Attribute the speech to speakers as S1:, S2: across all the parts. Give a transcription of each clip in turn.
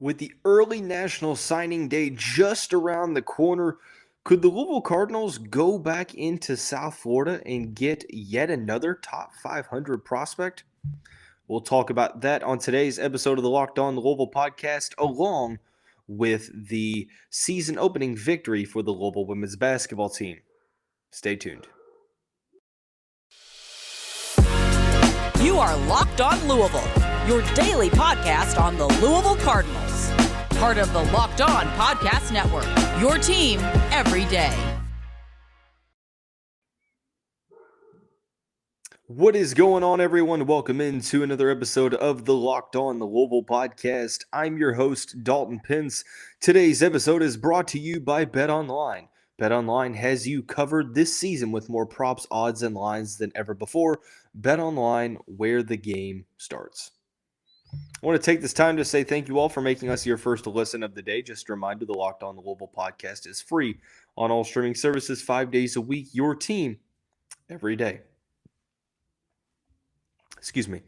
S1: With the early national signing day just around the corner, could the Louisville Cardinals go back into South Florida and get yet another top 500 prospect? We'll talk about that on today's episode of the Locked On Louisville podcast, along with the season opening victory for the Louisville women's basketball team. Stay tuned.
S2: You are Locked On Louisville, your daily podcast on the Louisville Cardinals. Part of the Locked On Podcast Network, your team every day.
S1: What is going on, everyone? Welcome into another episode of the Locked On the Louisville podcast. I'm your host, Dalton Pence. Today's episode is brought to you by BetOnline. BetOnline has you covered this season with more props, odds, and lines than ever before. BetOnline, where the game starts. I want to take this time to say thank you all for making us your first listen of the day. Just a reminder, the Locked On the Louisville podcast is free on all streaming services 5 days a week. Your team every day. Excuse me.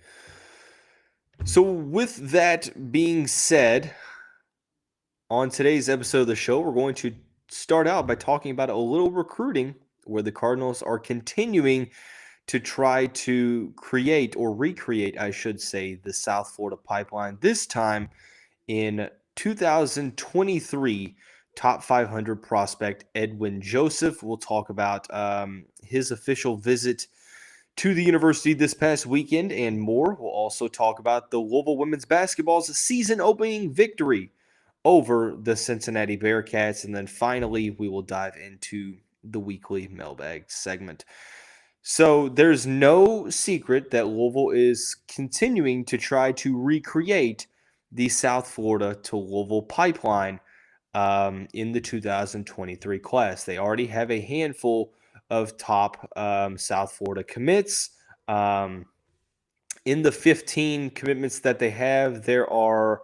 S1: So with that being said, on today's episode of the show, we're going to start out by talking about a little recruiting where the Cardinals are continuing to try to create or recreate, I should say, the South Florida pipeline. This time in 2023, top 500 prospect Edwin Joseph. We'll talk about his official visit to the university this past weekend and more. We'll also talk about the Louisville women's basketball's season opening victory over the Cincinnati Bearcats. And then finally, we will dive into the weekly mailbag segment. So there's no secret that Louisville is continuing to try to recreate the South Florida to Louisville pipeline in the 2023 class. They already have a handful of top South Florida commits. In the 15 commitments that they have, there are,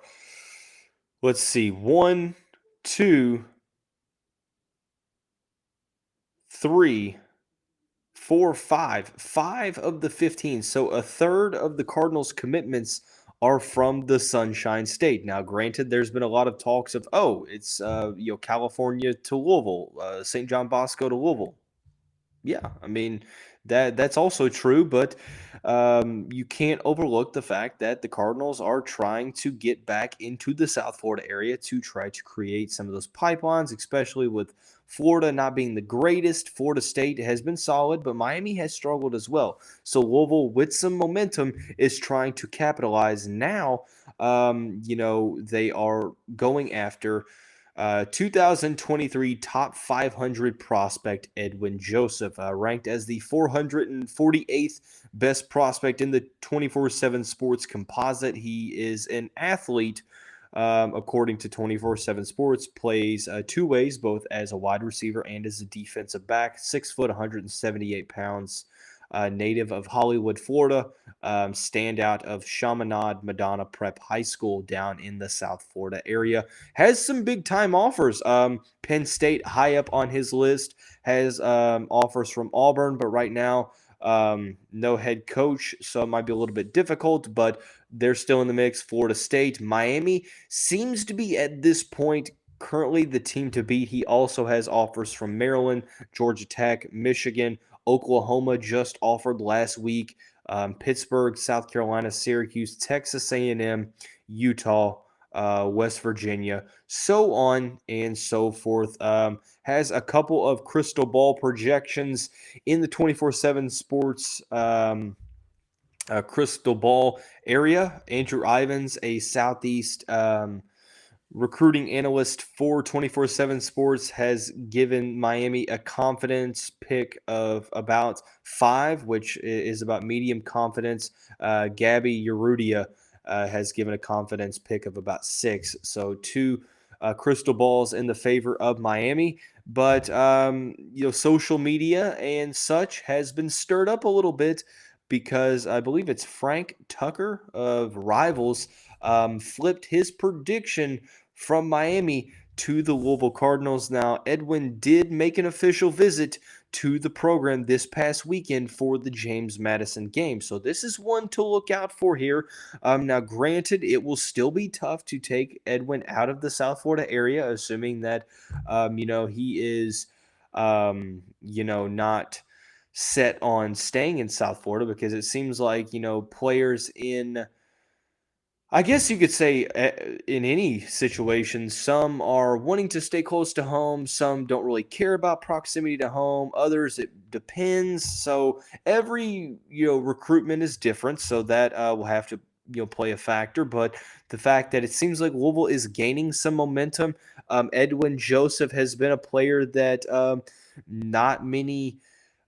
S1: 1, 2, 3, 4, 5. 5 of the 15. So a third of the Cardinals' commitments are from the Sunshine State. Now, granted, there's been a lot of talks of, it's California to Louisville, St. John Bosco to Louisville. Yeah, I mean, that's also true, but you can't overlook the fact that the Cardinals are trying to get back into the South Florida area to try to create some of those pipelines, especially with Florida not being the greatest. Florida State has been solid, but Miami has struggled as well. So Louisville, with some momentum, is trying to capitalize now. They are going after 2023 top 500 prospect Edwin Joseph, ranked as the 448th best prospect in the 24/7 Sports composite. He is an athlete, according to 24/7 Sports, plays two ways, both as a wide receiver and as a defensive back. 6 foot, 178 pounds. Native of Hollywood, Florida, standout of Chaminade Madonna Prep High School down in the South Florida area. Has some big-time offers. Penn State high up on his list, has offers from Auburn, but right now no head coach, so it might be a little bit difficult, but they're still in the mix. Florida State, Miami seems to be at this point currently the team to beat. He also has offers from Maryland, Georgia Tech, Michigan, Oklahoma just offered last week, Pittsburgh, South Carolina, Syracuse, Texas A&M, Utah, West Virginia, so on and so forth. Has a couple of crystal ball projections in the 24/7 Sports crystal ball area. Andrew Ivins, a Southeast recruiting analyst for 24/7 Sports, has given Miami a confidence pick of about 5, which is about medium confidence. Gabby Urrutia has given a confidence pick of about 6. So 2 crystal balls in the favor of Miami. But, social media and such has been stirred up a little bit because I believe it's Frank Tucker of Rivals flipped his prediction from Miami to the Louisville Cardinals. Now, Edwin did make an official visit to the program this past weekend for the James Madison game. So this is one to look out for here. Now, granted, it will still be tough to take Edwin out of the South Florida area, assuming that, he is, not set on staying in South Florida, because it seems like, players in, I guess you could say, in any situation, some are wanting to stay close to home, some don't really care about proximity to home, others it depends. So every recruitment is different, so that will have to play a factor. But the fact that it seems like Louisville is gaining some momentum, Edwin Joseph has been a player that not many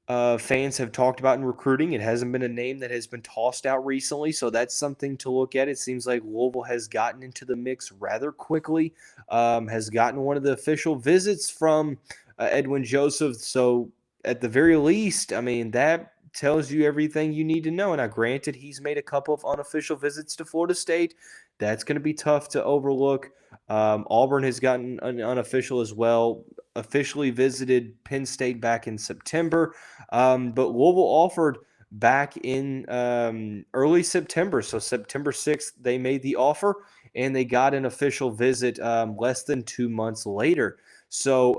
S1: fans have talked about in recruiting. It hasn't been a name that has been tossed out recently, so that's something to look at. It seems like Louisville has gotten into the mix rather quickly, has gotten one of the official visits from Edwin Joseph. So at the very least, I mean, that tells you everything you need to know. Now, granted, he's made a couple of unofficial visits to Florida State. That's going to be tough to overlook. Auburn has gotten an unofficial as well. Officially visited Penn State back in September, but Louisville offered back in early September. So September 6th, they made the offer, and they got an official visit less than 2 months later. So,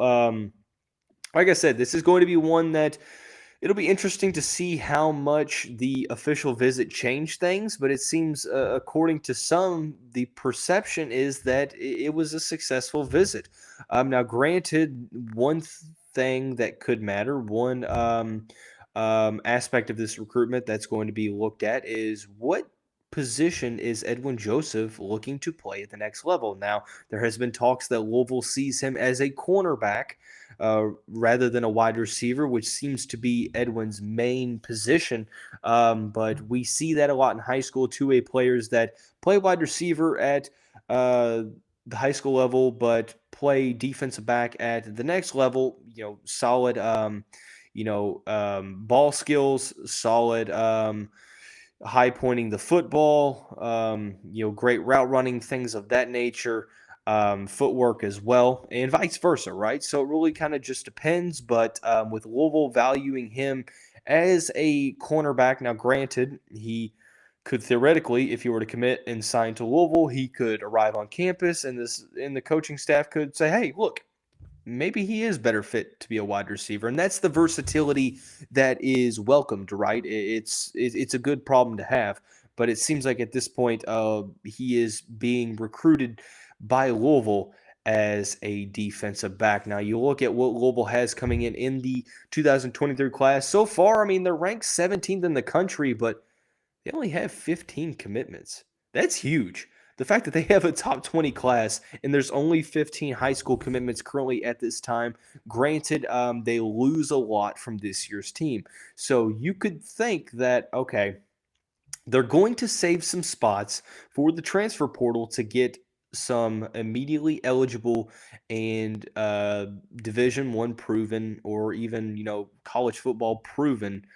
S1: like I said, this is going to be one that it'll be interesting to see how much the official visit changed things, but it seems, according to some, the perception is that it was a successful visit. Now, granted, one thing that could matter, one aspect of this recruitment that's going to be looked at is what position is Edwin Joseph looking to play at the next level. Now, there has been talks that Louisville sees him as a cornerback rather than a wide receiver, which seems to be Edwin's main position. But we see that a lot in high school, two-way players that play wide receiver at the high school level, but play defensive back at the next level. Solid, ball skills, solid. High pointing the football, great route running, things of that nature, footwork as well, and vice versa, right? So it really kind of just depends, but with Louisville valuing him as a cornerback, now granted, he could theoretically, if he were to commit and sign to Louisville, he could arrive on campus, and the coaching staff could say, hey, look, maybe he is better fit to be a wide receiver. And that's the versatility that is welcomed, right? It's a good problem to have. But it seems like at this point, he is being recruited by Louisville as a defensive back. Now, you look at what Louisville has coming in the 2023 class. So far, I mean, they're ranked 17th in the country, but they only have 15 commitments. That's huge. The fact that they have a top 20 class and there's only 15 high school commitments currently at this time, granted, they lose a lot from this year's team. So you could think that, okay, they're going to save some spots for the transfer portal to get some immediately eligible and Division I proven, or even, college football proven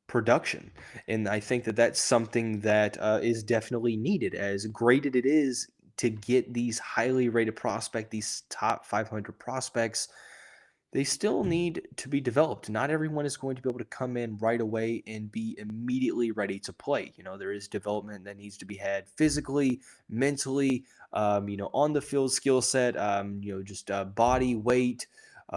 S1: production. And I think that that's something that is definitely needed, as great as it is to get these highly rated prospects, these top 500 prospects. They still need to be developed. Not everyone is going to be able to come in right away and be immediately ready to play. There is development that needs to be had physically, mentally, on the field skill set, just body, weight,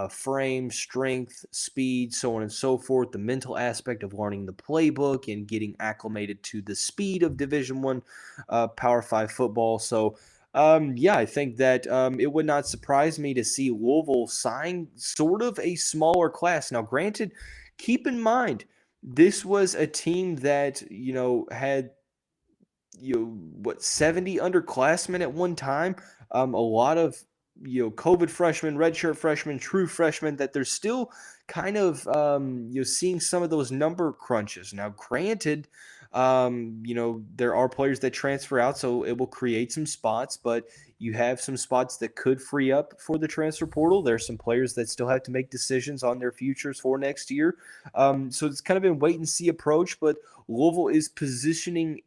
S1: frame, strength, speed, so on and so forth. The mental aspect of learning the playbook and getting acclimated to the speed of Division I Power 5 football. So, I think that it would not surprise me to see Louisville sign sort of a smaller class. Now, granted, keep in mind, this was a team that, had, 70 underclassmen at one time. A lot of, COVID freshmen, redshirt freshmen, true freshmen, that they're still kind of, seeing some of those number crunches. Now, granted, there are players that transfer out, so it will create some spots, but you have some spots that could free up for the transfer portal. There's some players that still have to make decisions on their futures for next year. So it's kind of been wait and see approach, but Louisville is positioning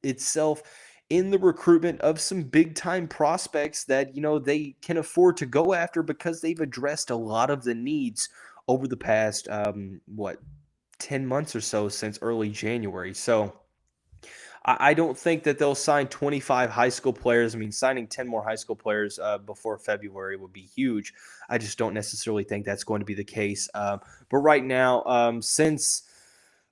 S1: itself in the recruitment of some big time prospects that, they can afford to go after, because they've addressed a lot of the needs over the past, 10 months or so since early January. So I don't think that they'll sign 25 high school players. I mean, signing 10 more high school players before February would be huge. I just don't necessarily think that's going to be the case. But right now, since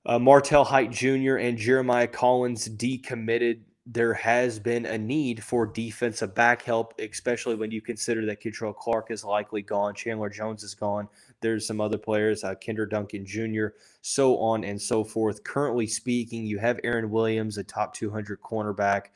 S1: Martell Height Jr. and Jeremiah Collins decommitted, there has been a need for defensive back help, especially when you consider that Kentrell Clark is likely gone, Chandler Jones is gone. There's some other players, Kinder Duncan Jr., so on and so forth. Currently speaking, you have Aaron Williams, a top 200 cornerback.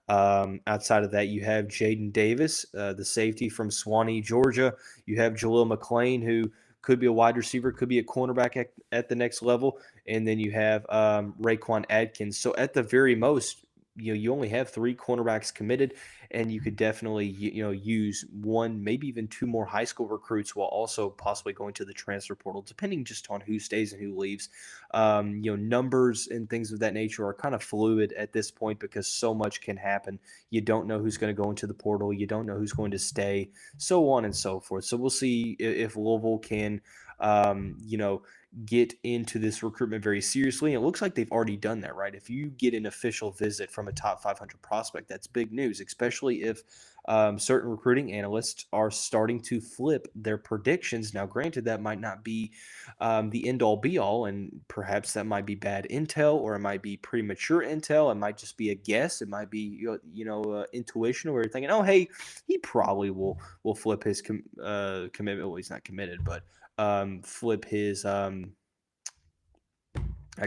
S1: Outside of that, you have Jaden Davis, the safety from Swanee, Georgia. You have Jaleel McClain, who could be a wide receiver, could be a cornerback at the next level. And then you have Raekwon Adkins. So at the very most, you only have 3 cornerbacks committed, and you could definitely use 1, maybe even 2 more high school recruits, while also possibly going to the transfer portal, depending just on who stays and who leaves. Numbers and things of that nature are kind of fluid at this point because so much can happen. You don't know who's going to go into the portal. You don't know who's going to stay, so on and so forth. So we'll see if Louisville can, get into this recruitment very seriously. And it looks like they've already done that, right? If you get an official visit from a top 500 prospect, that's big news, especially if certain recruiting analysts are starting to flip their predictions. Now, granted, that might not be the end-all be-all, and perhaps that might be bad intel, or it might be premature intel. It might just be a guess. It might be intuition, where you're thinking, oh, hey, he probably will flip his commitment. Well, he's not committed, but flip his, I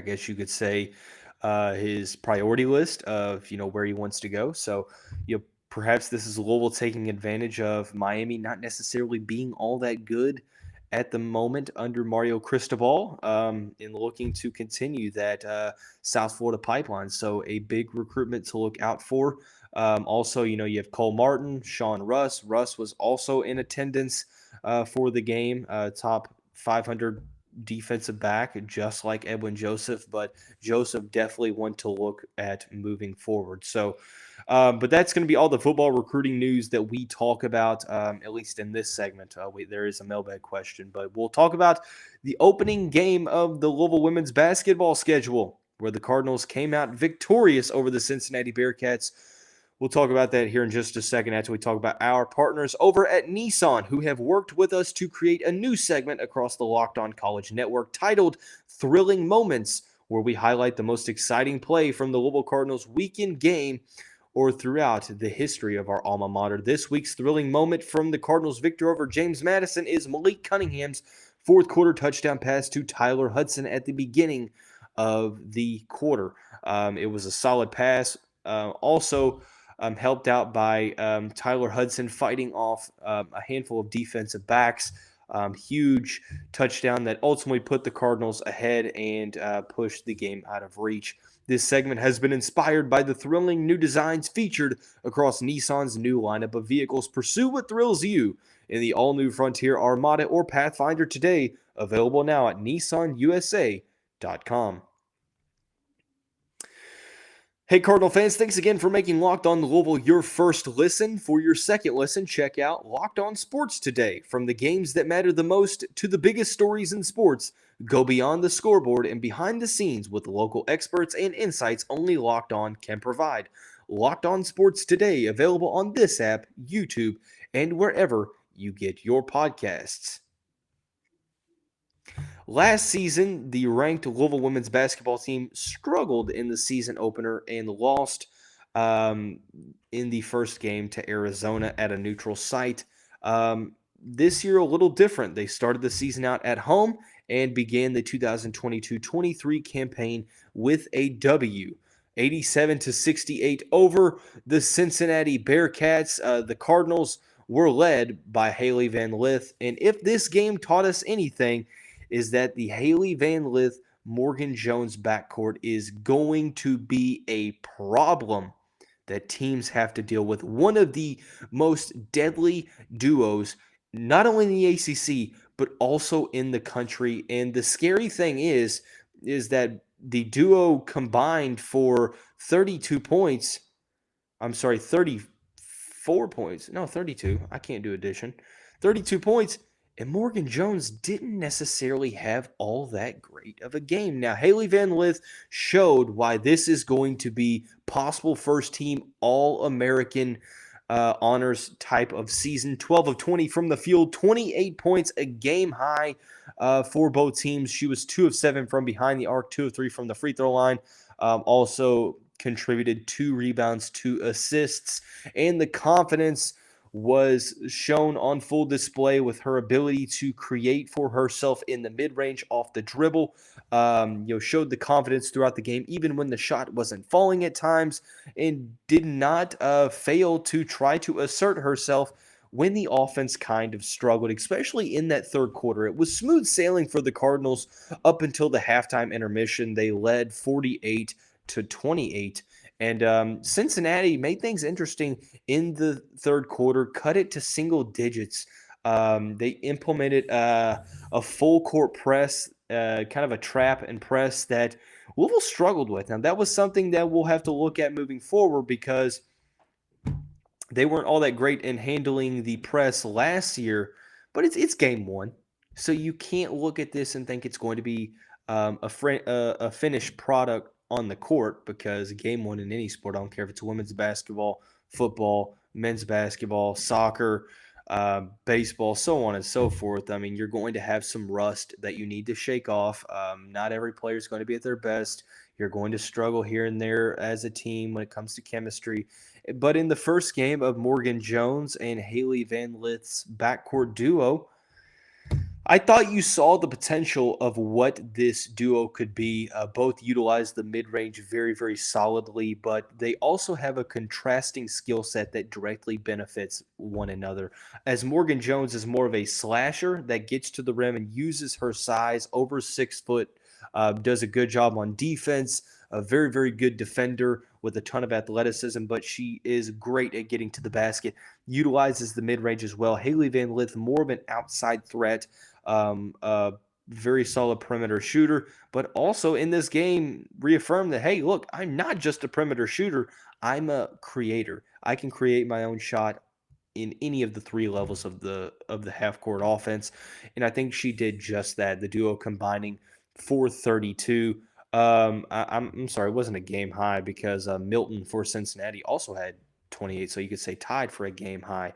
S1: guess you could say, his priority list of where he wants to go. So perhaps this is Louisville taking advantage of Miami not necessarily being all that good at the moment under Mario Cristobal, in looking to continue that South Florida pipeline. So a big recruitment to look out for. Also, you have Cole Martin, Sean Russ. Russ was also in attendance for the game, top 500 defensive back, just like Edwin Joseph, but Joseph definitely one to look at moving forward. So, but that's going to be all the football recruiting news that we talk about, at least in this segment. There is a mailbag question, but we'll talk about the opening game of the Louisville women's basketball schedule, where the Cardinals came out victorious over the Cincinnati Bearcats. We'll talk about that here in just a second after we talk about our partners over at Nissan, who have worked with us to create a new segment across the Locked On College Network titled Thrilling Moments, where we highlight the most exciting play from the Louisville Cardinals weekend game or throughout the history of our alma mater. This week's thrilling moment from the Cardinals' victory over James Madison is Malik Cunningham's fourth quarter touchdown pass to Tyler Hudson at the beginning of the quarter. It was a solid pass. Also, helped out by Tyler Hudson fighting off a handful of defensive backs. Huge touchdown that ultimately put the Cardinals ahead and pushed the game out of reach. This segment has been inspired by the thrilling new designs featured across Nissan's new lineup of vehicles. Pursue what thrills you in the all-new Frontier, Armada, or Pathfinder today. Available now at nissanusa.com. Hey, Cardinal fans, thanks again for making Locked On Louisville your first listen. For your second listen, check out Locked On Sports today. From the games that matter the most to the biggest stories in sports, go beyond the scoreboard and behind the scenes with local experts and insights only Locked On can provide. Locked On Sports today, available on this app, YouTube, and wherever you get your podcasts. Last season, the ranked Louisville women's basketball team struggled in the season opener and lost in the first game to Arizona at a neutral site. This year, a little different. They started the season out at home and began the 2022-23 campaign with a W. 87-68 over the Cincinnati Bearcats. The Cardinals were led by Hailey Van Lith. And if this game taught us anything, is that the Hailey Van Lith Morgan Jones backcourt is going to be a problem that teams have to deal with. One of the most deadly duos, not only in the ACC, but also in the country. And the scary thing is that the duo combined for 32 points. I'm sorry, 34 points. No, 32. I can't do addition. 32 points And Morgan Jones didn't necessarily have all that great of a game. Now, Hailey Van Lith showed why this is going to be possible first team All-American honors type of season. 12 of 20 from the field, 28 points, a game high for both teams. She was 2 of 7 from behind the arc, 2 of 3 from the free throw line. Also contributed 2 rebounds, 2 assists, and the confidence was shown on full display with her ability to create for herself in the mid-range off the dribble. Showed the confidence throughout the game, even when the shot wasn't falling at times, and did not fail to try to assert herself when the offense kind of struggled, especially in that third quarter. It was smooth sailing for the Cardinals up until the halftime intermission. They led 48-28. And Cincinnati made things interesting in the third quarter, cut it to single digits. They implemented a full court press, kind of a trap and press that Louisville struggled with. Now, that was something that we'll have to look at moving forward because they weren't all that great in handling the press last year, but it's game one. So you can't look at this and think it's going to be a finished product on the court, because game one in any sport, I don't care if it's women's basketball, football, men's basketball, soccer, baseball, so on and so forth. I mean, you're going to have some rust that you need to shake off. Not every player is going to be at their best. You're going to struggle here and there as a team when it comes to chemistry. But in the first game of Morgan Jones and Hailey Van Lith's backcourt duo, I thought you saw the potential of what this duo could be. Both utilize the mid-range very, very solidly, but they also have a contrasting skill set that directly benefits one another. As Morgan Jones is more of a slasher that gets to the rim and uses her size, over 6 foot, does a good job on defense, a very, very good defender with a ton of athleticism, but she is great at getting to the basket, utilizes the mid-range as well. Hailey Van Lith, more of an outside threat, a very solid perimeter shooter, but also in this game reaffirmed that, hey, look, I'm not just a perimeter shooter, I'm a creator. I can create my own shot in any of the 3 levels of the half-court offense, and I think she did just that. The duo combining for 32. I'm sorry, it wasn't a game high because Milton for Cincinnati also had 28, so you could say tied for a game high.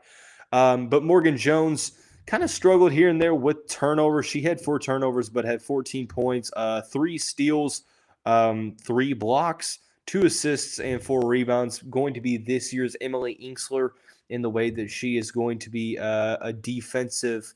S1: But Morgan Jones kind of struggled here and there with turnovers. She had 4 turnovers, but had 14 points, 3 steals, 3 blocks, 2 assists, and 4 rebounds. Going to be this year's Emily Inksler in the way that she is going to be a defensive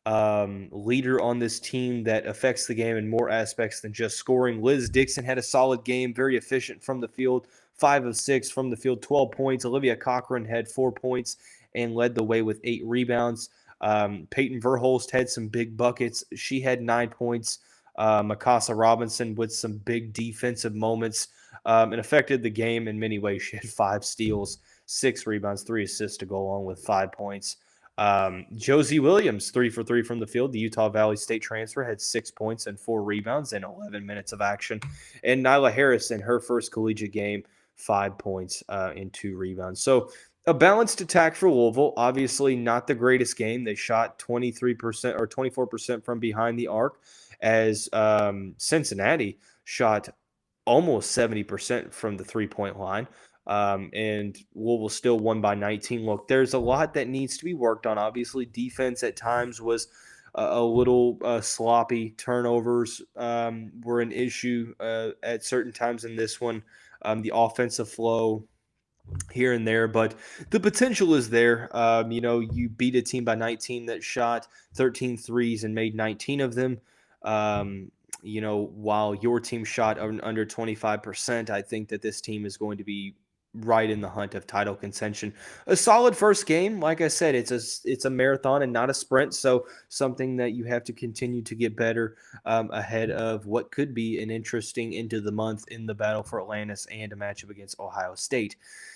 S1: leader on this team that affects the game in more aspects than just scoring. Liz Dixon had a solid game, very efficient from the field, 5 of 6 from the field, 12 points. Olivia Cochran had 4 points and led the way with 8 rebounds. Peyton Verhulst had some big buckets. She had 9 points. Mikasa Robinson with some big defensive moments and affected the game in many ways. She had 5 steals, 6 rebounds, 3 assists to go along with 5 points. Josie Williams, 3 for 3 from the field. The Utah Valley State transfer had 6 points and 4 rebounds in 11 minutes of action. And Nyla Harris in her first collegiate game, 5 points and 2 rebounds. So a balanced attack for Louisville. Obviously not the greatest game. They shot 23% or 24% from behind the arc, as Cincinnati shot almost 70% from the three-point line. And Louisville still won by 19. Look, there's a lot that needs to be worked on. Obviously, defense at times was a little sloppy. Turnovers were an issue at certain times in this one. The offensive flow here and there, but the potential is there. You beat a team by 19 that shot 13 threes and made 19 of them. While your team shot under 25%, I think that this team is going to be right in the hunt of title contention. A solid first game. Like I said, it's a marathon and not a sprint, so something that you have to continue to get better ahead of what could be an interesting end of the month in the battle for Atlantis and a matchup against Ohio State.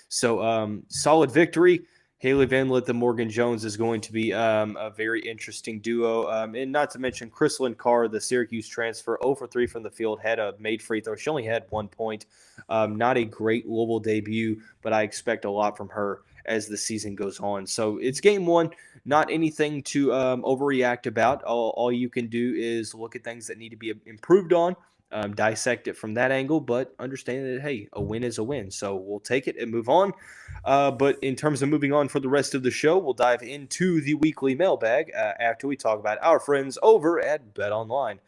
S1: So solid victory. Hailey Van Lith and Morgan Jones is going to be a very interesting duo. And not to mention Chrislyn Carr, the Syracuse transfer, 0 for 3 from the field, had a made free throw. She only had 1 point. Not a great Louisville debut, but I expect a lot from her as the season goes on. So it's game one, not anything to overreact about. All you can do is look at things that need to be improved on, dissect it from that angle, but understand that, hey, a win is a win. So we'll take it and move on. But in terms of moving on for the rest of the show, we'll dive into the weekly mailbag after we talk about our friends over at BetOnline.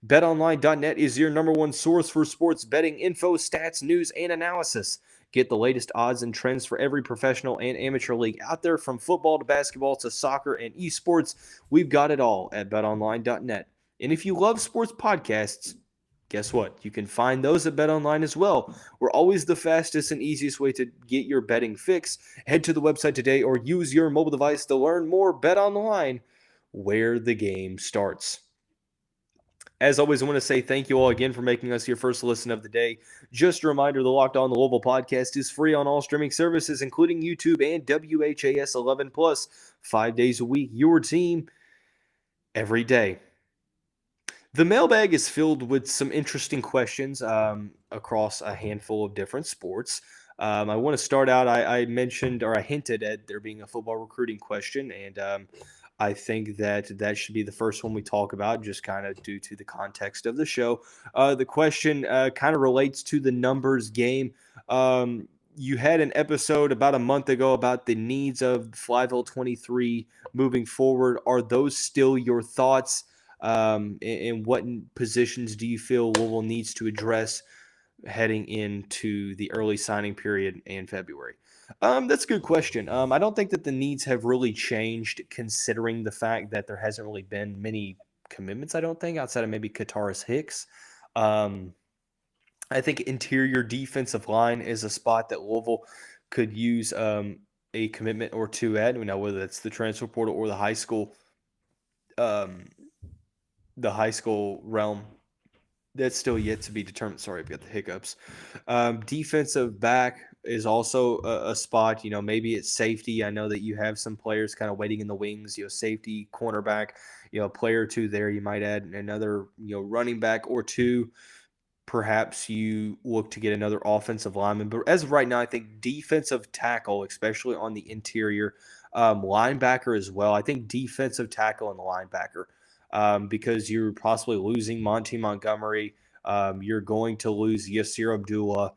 S1: BetOnline.net is your number one source for sports betting info, stats, news, and analysis. Get the latest odds and trends for every professional and amateur league out there, from football to basketball to soccer and esports. We've got it all at betonline.net. And if you love sports podcasts, guess what? You can find those at BetOnline as well. We're always the fastest and easiest way to get your betting fix. Head to the website today or use your mobile device to learn more. BetOnline, where the game starts. As always, I want to say thank you all again for making us your first listen of the day. Just a reminder, the Locked On Louisville podcast is free on all streaming services, including YouTube and WHAS 11+, 5 days a week. Your team, every day. The mailbag is filled with some interesting questions across a handful of different sports. I want to start out, I mentioned, or I hinted at there being a football recruiting question, and I think that should be the first one we talk about, just kind of due to the context of the show. The question kind of relates to the numbers game. You had an episode about a month ago about the needs of Flyville 23 moving forward. Are those still your thoughts? And what positions do you feel Louisville needs to address heading into the early signing period in February? That's a good question. I don't think that the needs have really changed, considering the fact that there hasn't really been many commitments, I don't think, outside of maybe Kataris Hicks. I think interior defensive line is a spot that Louisville could use a commitment or two at. We know whether that's the transfer portal or the high school realm. That's still yet to be determined. Sorry, I've got the hiccups. Defensive back is also a spot. Maybe it's safety. I know that you have some players kind of waiting in the wings. Safety, cornerback. A player or two there. You might add another running back or two. Perhaps you look to get another offensive lineman. But as of right now, I think defensive tackle, especially on the interior, linebacker as well. I think defensive tackle and the linebacker. Because you're possibly losing Monty Montgomery. You're going to lose Yasir Abdullah.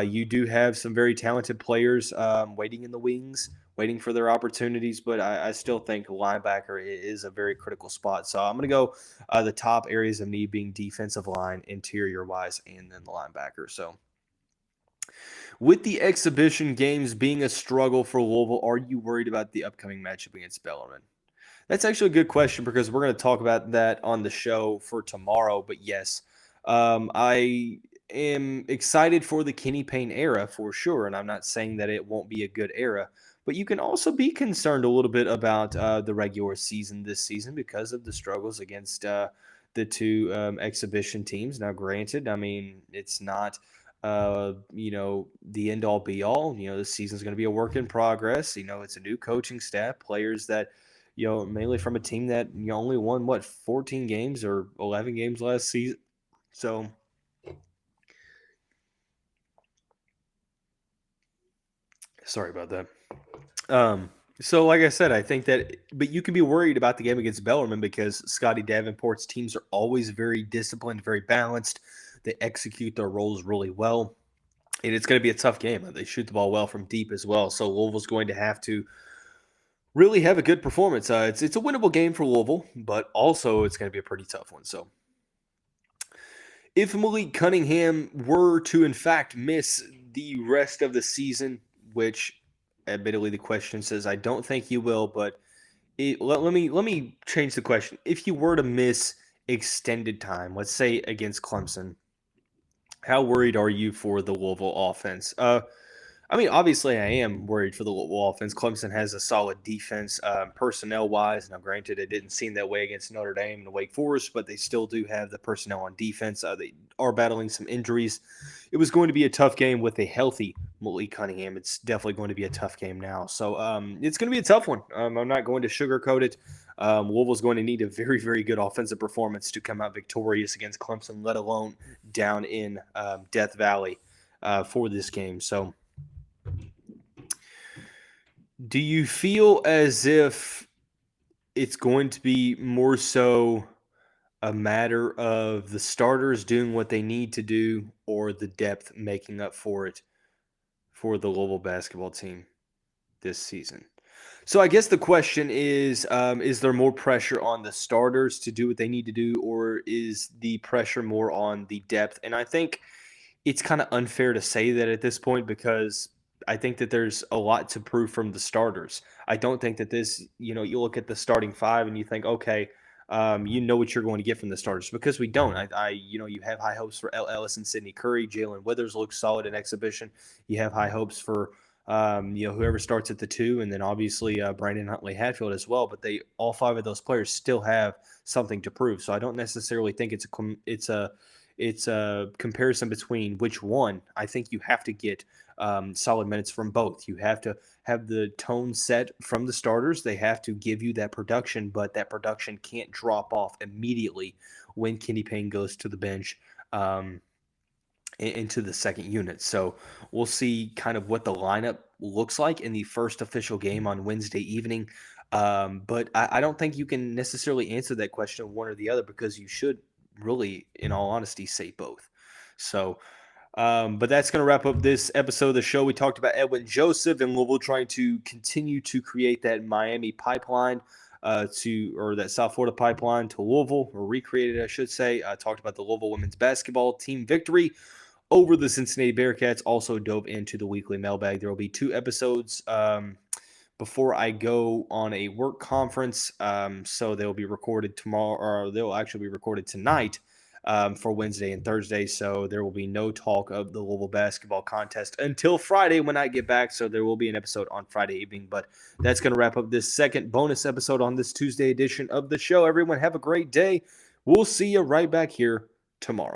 S1: You do have some very talented players waiting in the wings, waiting for their opportunities, but I still think linebacker is a very critical spot. So I'm going to go the top areas of need being defensive line, interior-wise, and then the linebacker. So with the exhibition games being a struggle for Louisville, are you worried about the upcoming matchup against Bellarmine? That's actually a good question, because we're going to talk about that on the show for tomorrow. But yes, I am excited for the Kenny Payne era for sure, and I'm not saying that it won't be a good era. But you can also be concerned a little bit about the regular season this season because of the struggles against the two exhibition teams. Now, granted, I mean, it's not the end-all be-all. The season's going to be a work in progress. It's a new coaching staff, players that – mainly from a team that only won 14 games or 11 games last season. So sorry about that. So like I said, I think that, but you can be worried about the game against Bellarmine because Scotty Davenport's teams are always very disciplined, very balanced. They execute their roles really well, and it's going to be a tough game. They shoot the ball well from deep as well. So Louisville's going to have to really have a good performance. It's a winnable game for Louisville, but also it's going to be a pretty tough one. So if Malik Cunningham were to, in fact, miss the rest of the season, which admittedly the question says I don't think he will, but let me change the question. If he were to miss extended time, let's say against Clemson, how worried are you for the Louisville offense? I mean, obviously, I am worried for the Louisville offense. Clemson has a solid defense personnel-wise. Now, granted, it didn't seem that way against Notre Dame and Wake Forest, but they still do have the personnel on defense. They are battling some injuries. It was going to be a tough game with a healthy Malik Cunningham. It's definitely going to be a tough game now. So it's going to be a tough one. I'm not going to sugarcoat it. Louisville's going to need a very, very good offensive performance to come out victorious against Clemson, let alone down in Death Valley for this game. So Do you feel as if it's going to be more so a matter of the starters doing what they need to do or the depth making up for it for the Louisville basketball team this season? So I guess the question is there more pressure on the starters to do what they need to do, or is the pressure more on the depth? And I think it's kind of unfair to say that at this point because I think that there's a lot to prove from the starters. I don't think that you look at the starting five and you think, okay, you know what you're going to get from the starters because we don't. You have high hopes for Ellis and Sidney Curry. Jalen Withers looks solid in exhibition. You have high hopes for whoever starts at the two, and then obviously Brandon Huntley Hatfield as well. But all five of those players still have something to prove. So I don't necessarily think it's a comparison between which one. I think you have to get solid minutes from both. You have to have the tone set from the starters. They have to give you that production, but that production can't drop off immediately when Kenny Payne goes to the bench. Into the second unit. So we'll see kind of what the lineup looks like in the first official game on Wednesday evening. But I don't think you can necessarily answer that question one or the other because you should really, in all honesty, say both. So, but that's going to wrap up this episode of the show. We talked about Edwin Joseph and Louisville trying to continue to create that Miami pipeline or that South Florida pipeline to Louisville, or recreate it, I should say. I talked about the Louisville women's basketball team victory over the Cincinnati Bearcats. Also dove into the weekly mailbag. There will be 2 episodes before I go on a work conference. So they'll be recorded tomorrow, or they'll actually be recorded tonight for Wednesday and Thursday. So there will be no talk of the Louisville basketball contest until Friday when I get back. So there will be an episode on Friday evening. But that's going to wrap up this second bonus episode on this Tuesday edition of the show. Everyone have a great day. We'll see you right back here tomorrow.